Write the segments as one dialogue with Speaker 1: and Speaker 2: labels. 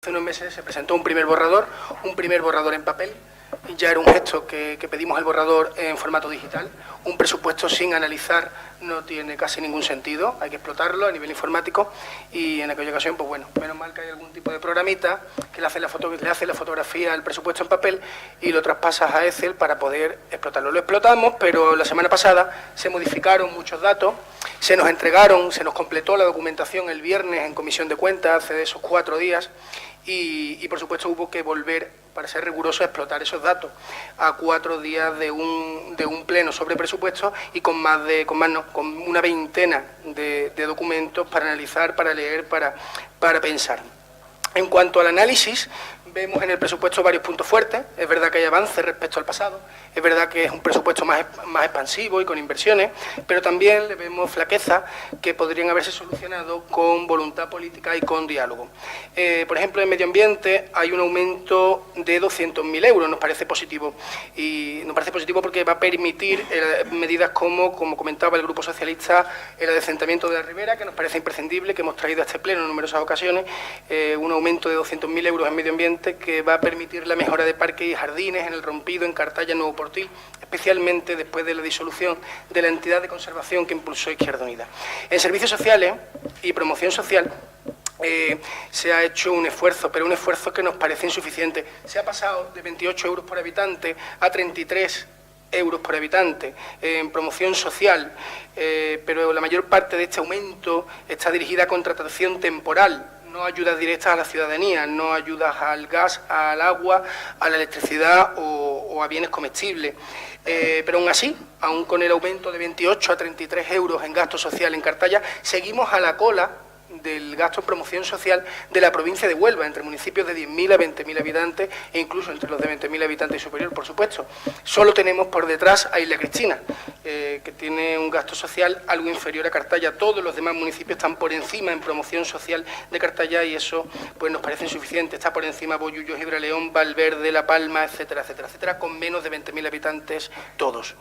Speaker 1: Hace unos meses se presentó un primer borrador en papel. Ya era un gesto que pedimos el borrador en formato digital. Un presupuesto sin analizar no tiene casi ningún sentido, hay que explotarlo a nivel informático y en aquella ocasión, pues bueno, menos mal que hay algún tipo de programita que le hace la fotografía al presupuesto en papel y lo traspasas a Excel para poder explotarlo. Lo explotamos, pero la semana pasada se modificaron muchos datos, se nos completó la documentación el viernes en Comisión de Cuentas, hace de esos 4 días, y por supuesto hubo que volver, para ser riguroso, a explotar esos datos a 4 días de un pleno sobre presupuestos y con una veintena de documentos para analizar, para leer, para pensar. En cuanto al análisis, vemos en el presupuesto varios puntos fuertes. Es verdad que hay avances respecto al pasado, es verdad que es un presupuesto más expansivo y con inversiones, pero también le vemos flaquezas que podrían haberse solucionado con voluntad política y con diálogo. Por ejemplo, en medio ambiente hay un aumento de 200.000 euros, nos parece positivo. Y nos parece positivo porque va a permitir medidas como comentaba el Grupo Socialista, el adecentamiento de la ribera, que nos parece imprescindible, que hemos traído a este pleno en numerosas ocasiones, un aumento de 200.000 euros en medio ambiente que va a permitir la mejora de parques y jardines en El Rompido, en Cartaya, en Nuevo Portil, especialmente después de la disolución de la entidad de conservación que impulsó Izquierda Unida. En servicios sociales y promoción social se ha hecho un esfuerzo, pero un esfuerzo que nos parece insuficiente. Se ha pasado de 28 euros por habitante a 33 euros por habitante en promoción social, pero la mayor parte de este aumento está dirigida a contratación temporal, no ayudas directas a la ciudadanía, no ayudas al gas, al agua, a la electricidad o a bienes comestibles. Pero aún así, aún con el aumento de 28 a 33 euros en gasto social en Cartaya, seguimos a la cola del gasto en promoción social de la provincia de Huelva, entre municipios de 10.000 a 20.000 habitantes e incluso entre los de 20.000 habitantes y superior, por supuesto. Solo tenemos por detrás a Isla Cristina, que tiene un gasto social algo inferior a Cartaya. Todos los demás municipios están por encima en promoción social de Cartaya y eso pues nos parece insuficiente. Está por encima Bollullo, Gibraleón, Valverde, La Palma, etcétera, etcétera, etcétera, con menos de 20.000 habitantes todos.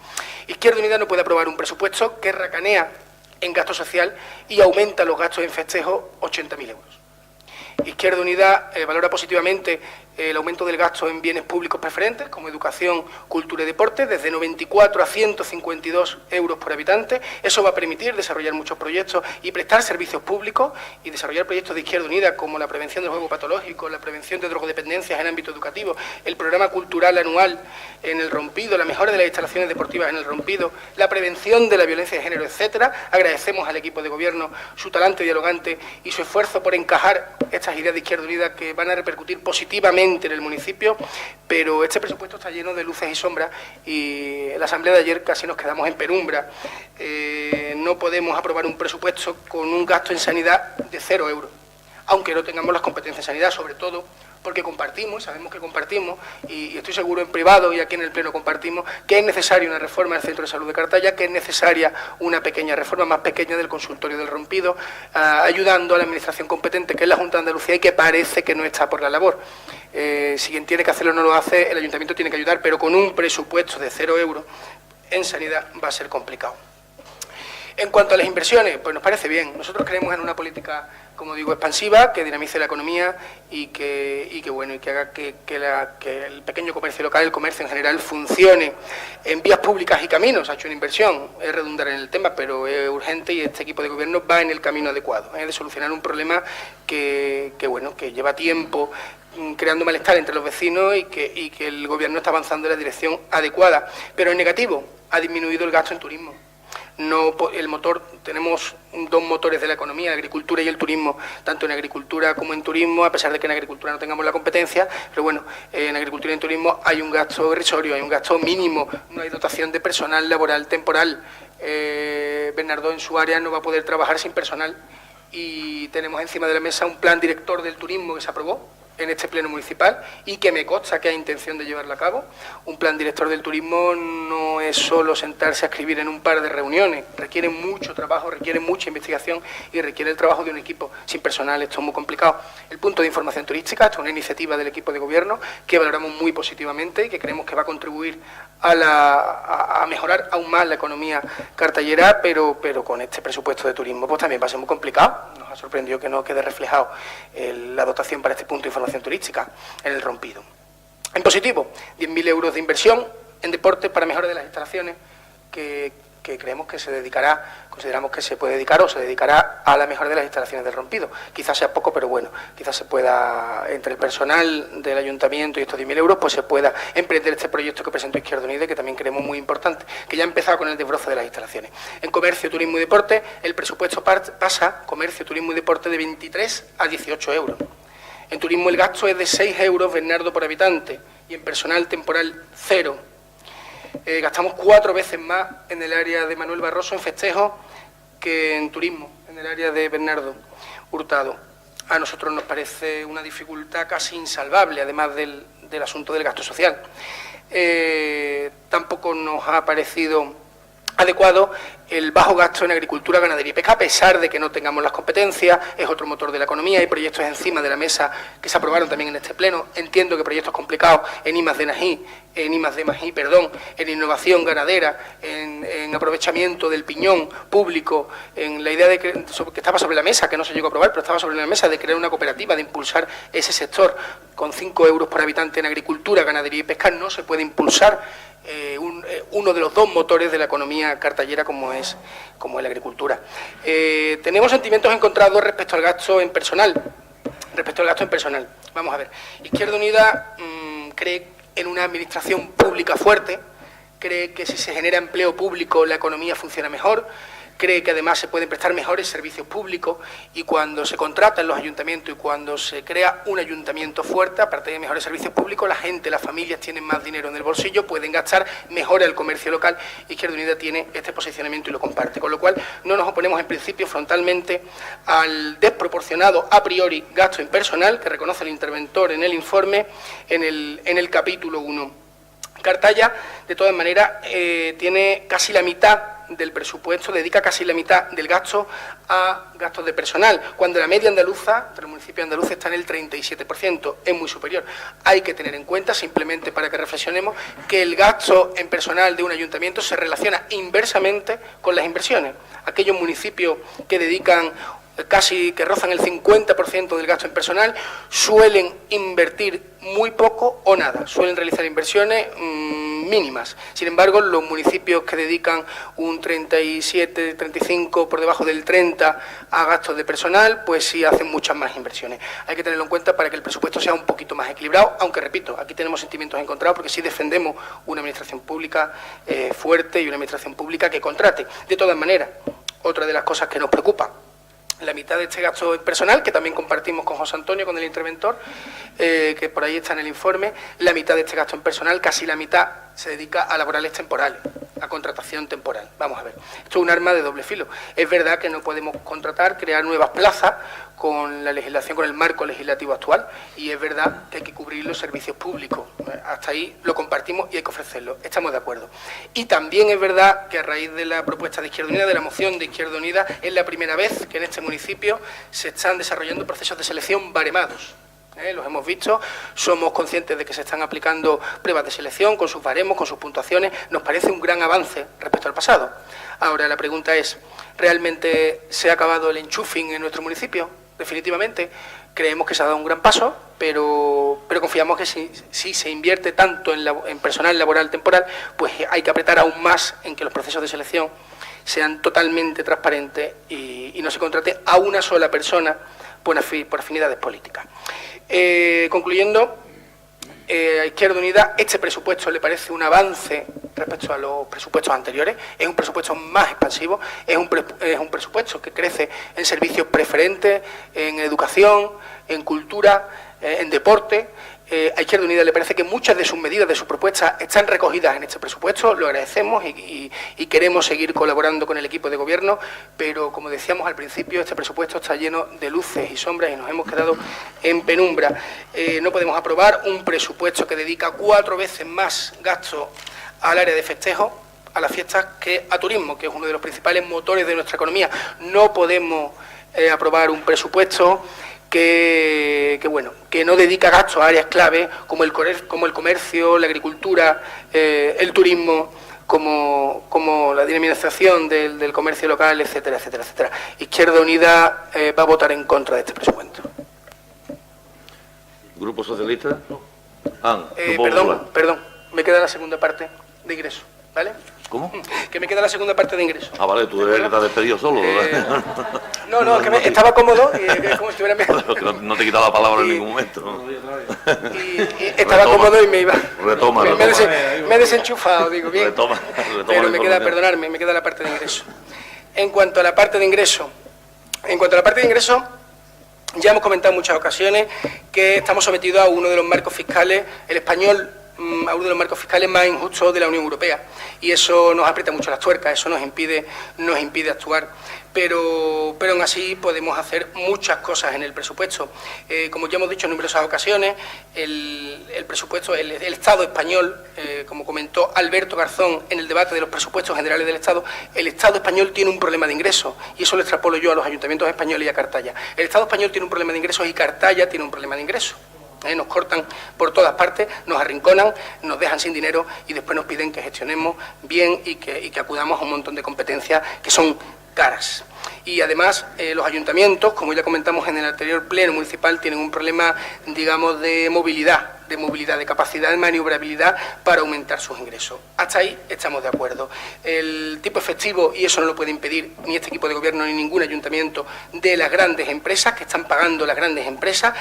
Speaker 1: Izquierda Unida no puede aprobar un presupuesto que racanea en gasto social y aumenta los gastos en festejos 80.000 euros. Izquierda Unida valora positivamente el aumento del gasto en bienes públicos preferentes, como educación, cultura y deporte, desde 94 a 152 euros por habitante. Eso va a permitir desarrollar muchos proyectos y prestar servicios públicos y desarrollar proyectos de Izquierda Unida, como la prevención del juego patológico, la prevención de drogodependencias en ámbito educativo, el programa cultural anual en El Rompido, la mejora de las instalaciones deportivas en El Rompido, la prevención de la violencia de género, etcétera. Agradecemos al equipo de gobierno su talante dialogante y su esfuerzo por encajar estas ideas de Izquierda Unida que van a repercutir positivamente en el municipio, pero este presupuesto está lleno de luces y sombras y en la asamblea de ayer casi nos quedamos en penumbra. No podemos aprobar un presupuesto con un gasto en sanidad de 0 euros, aunque no tengamos las competencias en sanidad, sobre todo porque compartimos, sabemos que compartimos, y estoy seguro en privado y aquí en el Pleno compartimos, que es necesaria una reforma del Centro de Salud de Cartaya, que es necesaria una pequeña reforma, más pequeña, del consultorio del Rompido, ayudando a la administración competente, que es la Junta de Andalucía, y que parece que no está por la labor. Si quien tiene que hacerlo no lo hace, el Ayuntamiento tiene que ayudar, pero con un presupuesto de 0 euros en sanidad va a ser complicado. En cuanto a las inversiones, pues nos parece bien. Nosotros creemos en una política, como digo, expansiva, que dinamice la economía y que haga que el pequeño comercio local, el comercio en general, funcione. En vías públicas y caminos ha hecho una inversión, es redundar en el tema, pero es urgente y este equipo de gobierno va en el camino adecuado, de solucionar un problema que lleva tiempo creando malestar entre los vecinos y que el gobierno está avanzando en la dirección adecuada. Pero en negativo, ha disminuido el gasto en turismo. Tenemos 2 motores de la economía, la agricultura y el turismo, tanto en agricultura como en turismo, a pesar de que en agricultura no tengamos la competencia, pero bueno, en agricultura y en turismo hay un gasto irrisorio, hay un gasto mínimo, no hay dotación de personal laboral temporal. Bernardo en su área no va a poder trabajar sin personal y tenemos encima de la mesa un plan director del turismo que se aprobó en este pleno municipal y que me consta que hay intención de llevarlo a cabo. Un plan director del turismo no es solo sentarse a escribir en un par de reuniones, requiere mucho trabajo, requiere mucha investigación y requiere el trabajo de un equipo. Sin personal esto es muy complicado. El punto de información turística, esto es una iniciativa del equipo de gobierno que valoramos muy positivamente y que creemos que va a contribuir a mejorar aún más la economía cartallera, pero con este presupuesto de turismo pues también va a ser muy complicado. Nos ha sorprendido que no quede reflejado la dotación para este punto de información promoción turística en el Rompido. En positivo, 10.000 euros de inversión en deporte para mejora de las instalaciones que creemos que consideramos que se puede dedicar o se dedicará a la mejora de las instalaciones del Rompido. Quizás sea poco, pero bueno, quizás se pueda, entre el personal del ayuntamiento y estos 10.000 euros, pues se pueda emprender este proyecto que presentó Izquierda Unida, que también creemos muy importante, que ya ha empezado con el desbroce de las instalaciones. En comercio, turismo y deporte, el presupuesto pasa, comercio, turismo y deporte, de 23 a 18 euros. En turismo el gasto es de 6 euros, Bernardo, por habitante, y en personal temporal, 0. Gastamos 4 veces más en el área de Manuel Barroso en festejos que en turismo, en el área de Bernardo Hurtado. A nosotros nos parece una dificultad casi insalvable, además del asunto del gasto social. Tampoco nos ha parecido adecuado el bajo gasto en agricultura, ganadería y pesca, a pesar de que no tengamos las competencias. Es otro motor de la economía. Hay proyectos encima de la mesa que se aprobaron también en este pleno. Entiendo que proyectos complicados en I+D+I, en innovación ganadera, en aprovechamiento del piñón público, en la idea de que estaba sobre la mesa, que no se llegó a aprobar, pero estaba sobre la mesa, de crear una cooperativa, de impulsar ese sector con 5 euros por habitante en agricultura, ganadería y pesca. No se puede impulsar uno de los dos motores de la economía cartallera como es la agricultura. Tenemos sentimientos encontrados respecto al gasto en personal. Vamos a ver, Izquierda Unida cree en una administración pública fuerte, cree que si se genera empleo público la economía funciona mejor, cree que además se pueden prestar mejores servicios públicos, y cuando se contratan los ayuntamientos y cuando se crea un ayuntamiento fuerte, aparte de mejores servicios públicos, la gente, las familias tienen más dinero en el bolsillo, pueden gastar, mejora el comercio local. Izquierda Unida tiene este posicionamiento y lo comparte, con lo cual no nos oponemos en principio frontalmente al desproporcionado a priori gasto en personal que reconoce el interventor en el informe en el capítulo 1. Cartaya, de todas maneras, tiene casi la mitad del presupuesto, dedica casi la mitad del gasto a gastos de personal, cuando la media andaluza, entre los municipios andaluces, está en el 37%, es muy superior. Hay que tener en cuenta, simplemente para que reflexionemos, que el gasto en personal de un ayuntamiento se relaciona inversamente con las inversiones. Aquellos municipios que dedican que rozan el 50% del gasto en personal, suelen invertir muy poco o nada, suelen realizar inversiones mínimas. Sin embargo, los municipios que dedican un 37, 35, por debajo del 30 a gastos de personal, pues sí hacen muchas más inversiones. Hay que tenerlo en cuenta para que el presupuesto sea un poquito más equilibrado, aunque, repito, aquí tenemos sentimientos encontrados porque sí defendemos una administración pública fuerte y una administración pública que contrate. De todas maneras, otra de las cosas que nos preocupa, la mitad de este gasto personal, que también compartimos con José Antonio, con el interventor, que por ahí está en el informe, la mitad de este gasto en personal, casi la mitad, se dedica a laborales temporales, a contratación temporal. Vamos a ver, esto es un arma de doble filo. Es verdad que no podemos crear nuevas plazas con la legislación, con el marco legislativo actual, y es verdad que hay que cubrir los servicios públicos. Hasta ahí lo compartimos y hay que ofrecerlo, estamos de acuerdo. Y también es verdad que a raíz de la propuesta de Izquierda Unida, de la moción de Izquierda Unida, es la primera vez que en este municipio se están desarrollando procesos de selección baremados. Los hemos visto, somos conscientes de que se están aplicando pruebas de selección con sus baremos, con sus puntuaciones. Nos parece un gran avance respecto al pasado. Ahora, la pregunta es, ¿realmente se ha acabado el enchufing en nuestro municipio? Definitivamente. Creemos que se ha dado un gran paso, pero confiamos que si se invierte tanto en personal laboral temporal, pues hay que apretar aún más en que los procesos de selección sean totalmente transparentes y no se contrate a una sola persona por afinidades políticas. Concluyendo, a Izquierda Unida este presupuesto le parece un avance respecto a los presupuestos anteriores. Es un presupuesto más expansivo, es un presupuesto que crece en servicios preferentes, en educación, en cultura, en deporte. A Izquierda Unida le parece que muchas de sus medidas, de sus propuestas, están recogidas en este presupuesto, lo agradecemos y queremos seguir colaborando con el equipo de gobierno, pero como decíamos al principio, este presupuesto está lleno de luces y sombras y nos hemos quedado en penumbra. No podemos aprobar un presupuesto que dedica 4 veces más gasto al área de festejos, a las fiestas, que a turismo, que es uno de los principales motores de nuestra economía. No podemos aprobar un presupuesto que no dedica gastos a áreas clave como el comercio, la agricultura, el turismo, como la dinamización del comercio local, etcétera, etcétera, etcétera. Izquierda Unida va a votar en contra de este presupuesto.
Speaker 2: ¿Grupo Socialista? Grupo
Speaker 1: Perdón, me queda la segunda parte de ingreso, ¿vale?
Speaker 2: ¿Cómo?
Speaker 1: Que me queda la segunda parte de ingreso.
Speaker 2: Ah, vale, tú debes que te has despedido solo.
Speaker 1: No, que estaba cómodo y como si estuviera...
Speaker 2: No te he quitado la palabra en ningún momento, ¿no?
Speaker 1: Y estaba cómodo y me iba...
Speaker 2: Retoma.
Speaker 1: Me he desenchufado, digo, bien.
Speaker 2: Retoma
Speaker 1: Pero me queda, perdonadme, me queda la parte de ingreso. En cuanto a la parte de ingreso, ya hemos comentado en muchas ocasiones que estamos sometidos a uno de los marcos fiscales, el español, a uno de los marcos fiscales más injustos de la Unión Europea, y eso nos aprieta mucho las tuercas, eso nos impide actuar, pero aún así podemos hacer muchas cosas en el presupuesto. Como ya hemos dicho en numerosas ocasiones, el presupuesto, el Estado español, como comentó Alberto Garzón en el debate de los presupuestos generales del Estado, el Estado español tiene un problema de ingresos, y eso lo extrapolo yo a los ayuntamientos españoles y a Cartaya. El Estado español tiene un problema de ingresos y Cartaya tiene un problema de ingresos. Nos cortan por todas partes, nos arrinconan, nos dejan sin dinero y después nos piden que gestionemos bien y que acudamos a un montón de competencias que son caras. Y además los ayuntamientos, como ya comentamos en el anterior pleno municipal, tienen un problema, digamos, de movilidad, de capacidad de maniobrabilidad para aumentar sus ingresos. Hasta ahí estamos de acuerdo. El tipo efectivo, y eso no lo puede impedir ni este equipo de gobierno ni ningún ayuntamiento, de las grandes empresas que están pagando las grandes empresas,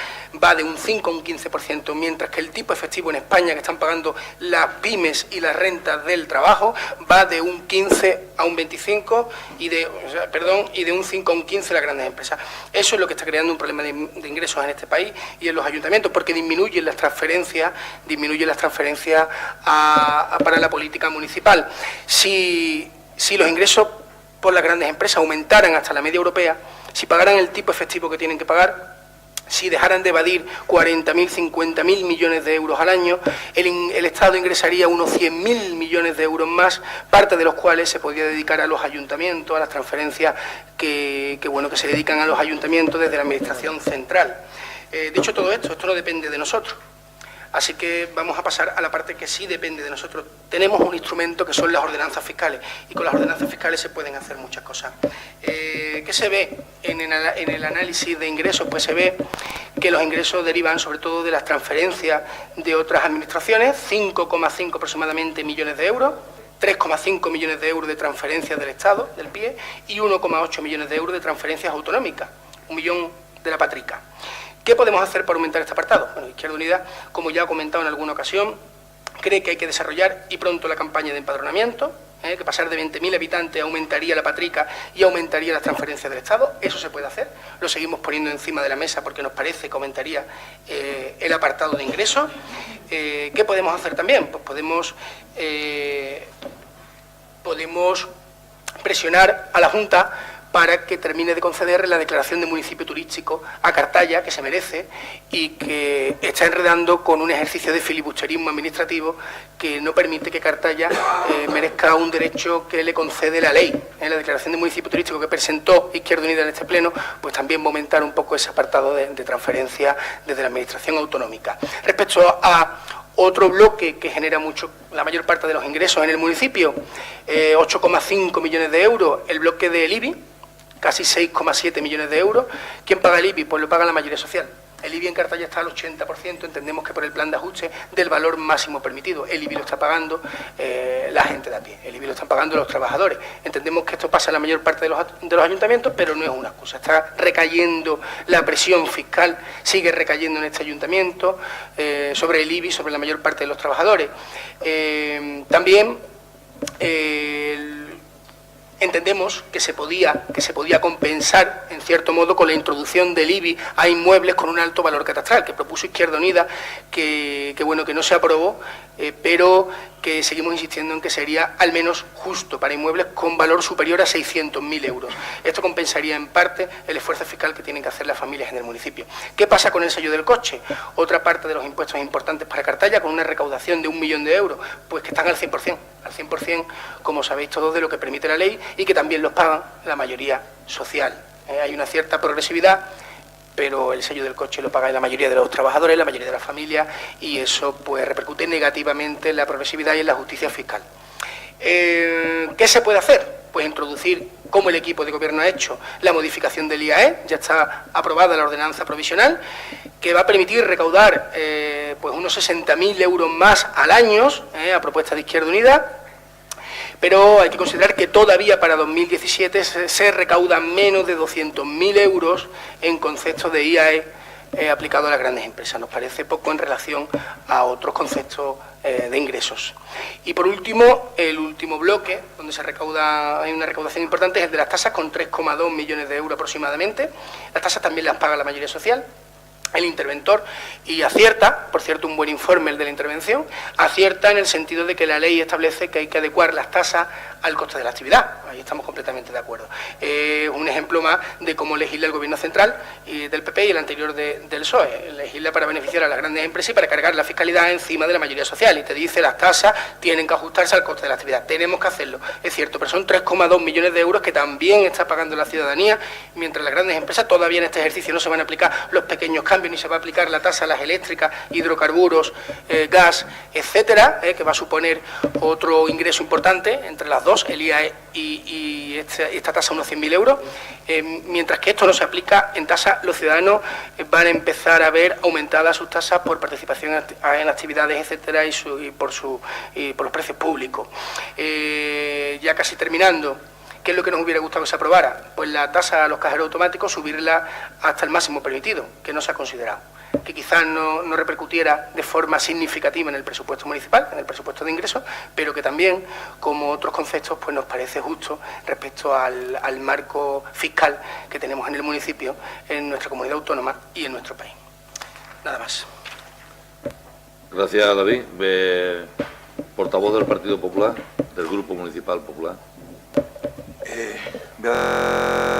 Speaker 1: va de un 5 a un 15%, mientras que el tipo efectivo en España que están pagando las pymes y las rentas del trabajo va de un 15 a un 25 y de un 5 a un 15 las grandes empresas. Eso es lo que está creando un problema de ingresos en este país y en los ayuntamientos, porque disminuyen las transferencias para la política municipal. Si los ingresos por las grandes empresas aumentaran hasta la media europea, si pagaran el tipo efectivo que tienen que pagar, si dejaran de evadir 40.000, 50.000 millones de euros al año, el Estado ingresaría unos 100.000 millones de euros más, parte de los cuales se podría dedicar a los ayuntamientos, a las transferencias que se dedican a los ayuntamientos desde la Administración central. Dicho todo esto no depende de nosotros. Así que vamos a pasar a la parte que sí depende de nosotros. Tenemos un instrumento que son las ordenanzas fiscales, y con las ordenanzas fiscales se pueden hacer muchas cosas. ¿Qué se ve en el análisis de ingresos? Pues se ve que los ingresos derivan sobre todo de las transferencias de otras administraciones, 5,5 aproximadamente millones de euros, 3,5 millones de euros de transferencias del Estado, del PIE, y 1,8 millones de euros de transferencias autonómicas, 1 millón de la Patrica. ¿Qué podemos hacer para aumentar este apartado? Bueno, Izquierda Unida, como ya he comentado en alguna ocasión, cree que hay que desarrollar y pronto la campaña de empadronamiento, que pasar de 20.000 habitantes aumentaría la Patrica y aumentaría las transferencias del Estado. Eso se puede hacer, lo seguimos poniendo encima de la mesa porque nos parece que aumentaría el apartado de ingresos. ¿Qué podemos hacer también? Pues podemos presionar a la Junta para que termine de conceder la declaración de municipio turístico a Cartaya, que se merece, y que está enredando con un ejercicio de filibusterismo administrativo que no permite que Cartaya merezca un derecho que le concede la ley. En la declaración de municipio turístico que presentó Izquierda Unida en este pleno, pues también va a aumentar un poco ese apartado de transferencia desde la Administración autonómica. Respecto a otro bloque que genera la mayor parte de los ingresos en el municipio, 8,5 millones de euros, el bloque del IBI, casi 6,7 millones de euros. ¿Quién paga el IBI? Pues lo paga la mayoría social. El IBI en Cartaya está al 80%, entendemos que por el plan de ajuste del valor máximo permitido. El IBI lo está pagando la gente de a pie, el IBI lo están pagando los trabajadores. Entendemos que esto pasa en la mayor parte de los ayuntamientos, pero no es una excusa. Está recayendo la presión fiscal, sigue recayendo en este ayuntamiento, sobre el IBI, sobre la mayor parte de los trabajadores. También entendemos que se podía compensar, en cierto modo, con la introducción del IBI a inmuebles con un alto valor catastral, que propuso Izquierda Unida, que no se aprobó, pero que seguimos insistiendo en que sería al menos justo para inmuebles con valor superior a 600.000 euros. Esto compensaría en parte el esfuerzo fiscal que tienen que hacer las familias en el municipio. ¿Qué pasa con el sello del coche? Otra parte de los impuestos importantes para Cartaya, con una recaudación de 1 millón de euros, pues que están al 100%, como sabéis todos, de lo que permite la ley, y que también los pagan la mayoría social. Hay una cierta progresividad, pero el sello del coche lo paga la mayoría de los trabajadores, la mayoría de las familias, y eso pues repercute negativamente en la progresividad y en la justicia fiscal. ¿Qué se puede hacer? pues introducir, como el equipo de gobierno ha hecho, la modificación del IAE, ya está aprobada la ordenanza provisional, que va a permitir recaudar pues unos 60.000 euros más al año, a propuesta de Izquierda Unida, pero hay que considerar que todavía para 2017 se recaudan menos de 200.000 euros en concepto de IAE aplicado a las grandes empresas. Nos parece poco en relación a otros conceptos de ingresos. Y por último, el último bloque, donde hay una recaudación importante, es el de las tasas, con 3,2 millones de euros aproximadamente. Las tasas también las paga la mayoría social, el interventor, y acierta, por cierto, un buen informe el de la intervención, acierta en el sentido de que la ley establece que hay que adecuar las tasas al coste de la actividad. Ahí estamos completamente de acuerdo. Un ejemplo más de cómo legisla el Gobierno central y del PP y el anterior del PSOE. Legisla para beneficiar a las grandes empresas y para cargar la fiscalidad encima de la mayoría social. Y te dice las tasas tienen que ajustarse al coste de la actividad. Tenemos que hacerlo, es cierto, pero son 3,2 millones de euros que también está pagando la ciudadanía, mientras las grandes empresas todavía en este ejercicio no se van a aplicar los pequeños cambios, ni se va a aplicar la tasa a las eléctricas, hidrocarburos, gas, etcétera, que va a suponer otro ingreso importante entre las dos, el IAE y esta tasa, unos 100.000 euros. Mientras que esto no se aplica en tasa, los ciudadanos van a empezar a ver aumentadas sus tasas por participación en actividades, etcétera, y por los precios públicos. Ya casi terminando, ¿qué es lo que nos hubiera gustado que se aprobara? Pues la tasa a los cajeros automáticos, subirla hasta el máximo permitido, que no se ha considerado, que quizás no repercutiera de forma significativa en el presupuesto municipal, en el presupuesto de ingresos, pero que también, como otros conceptos, pues nos parece justo respecto al marco fiscal que tenemos en el municipio, en nuestra comunidad autónoma y en nuestro país. Nada más.
Speaker 2: Gracias, David. Portavoz del Partido Popular, del Grupo Municipal Popular.
Speaker 3: Voy a